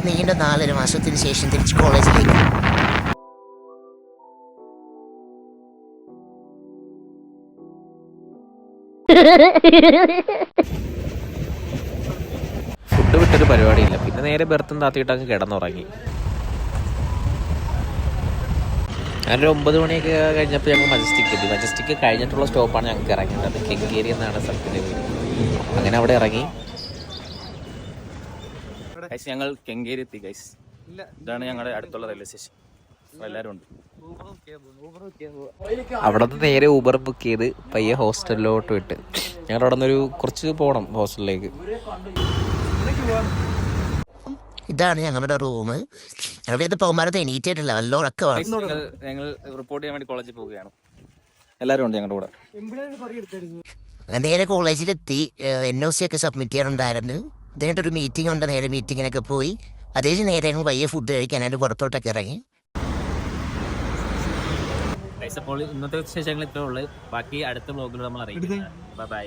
നീണ്ട 4.5 മാസത്തിന് ശേഷം തിരിച്ച് കോളേജിലേക്ക്. ഫുഡ് വിട്ടൊരു പരിപാടിയില്ല. പിന്നെ നേരെ ബെർത്തും താത്തിയിട്ട് അങ്ങ് കിടന്നുറങ്ങി. അങ്ങനെ 9 മണിയൊക്കെ കഴിഞ്ഞപ്പോൾ ഞങ്ങൾ മജസ്റ്റിക് എത്തി. മജസ്റ്റിക് കഴിഞ്ഞിട്ടുള്ള സ്റ്റോപ്പാണ് ഞങ്ങൾക്ക് ഇറങ്ങേണ്ടത്. കെങ്കേരി എന്നാണ് സ്ഥലത്തിൻ്റെ പേര്. അങ്ങനെ അവിടെ ഇറങ്ങി. ഞങ്ങൾ കെങ്കേരി എത്തി ഗൈസ്. ഇതാണ് ഞങ്ങളുടെ അടുത്തുള്ള റെയിൽവേ സ്റ്റേഷൻ. എല്ലാവരും ഉണ്ട്. അവിടെ നിന്ന് നേരെ ഊബർ ബുക്ക് ചെയ്ത് പയ്യെ ഹോസ്റ്റലിലോട്ട് വിട്ട്. ഞങ്ങളുടെ അവിടെ നിന്നൊരു കുറച്ച് പോകണം ഹോസ്റ്റലിലേക്ക്. ഇതാണ് ഞങ്ങളുടെ റൂം. ഞങ്ങളുടെ പോകുമ്പോൾ എണീറ്റിട്ടില്ല, നല്ല ഉറക്കമാണ്. ഞങ്ങൾ റിപ്പോർട്ട് ചെയ്യാൻ വേണ്ടി കോളേജിൽ പോവുകയാണ്. എല്ലാവരും ഉണ്ട് ഞങ്ങളുടെ കൂടെ. നേരെ കോളേജിലെത്തി. NOC ഒക്കെ സബ്മിറ്റ് ചെയ്യാനുണ്ടായിരുന്നു. ഇതിനായിട്ടൊരു മീറ്റിംഗ് ഉണ്ട്. നേരെ മീറ്റിങ്ങിനൊക്കെ പോയി അതേ നേരെ ഞങ്ങൾ പയ്യെ ഫുഡ് കഴിക്കാനായിട്ട് പുറത്തോട്ടൊക്കെ ഇറങ്ങി. അപ്പോൾ ഇന്നത്തെ വിശേഷങ്ങൾ ഇത്രേ ഉള്ളൂ. ബാക്കി അടുത്ത വ്ലോഗിൽ നമ്മൾ അറിയിക്കും. ബൈ.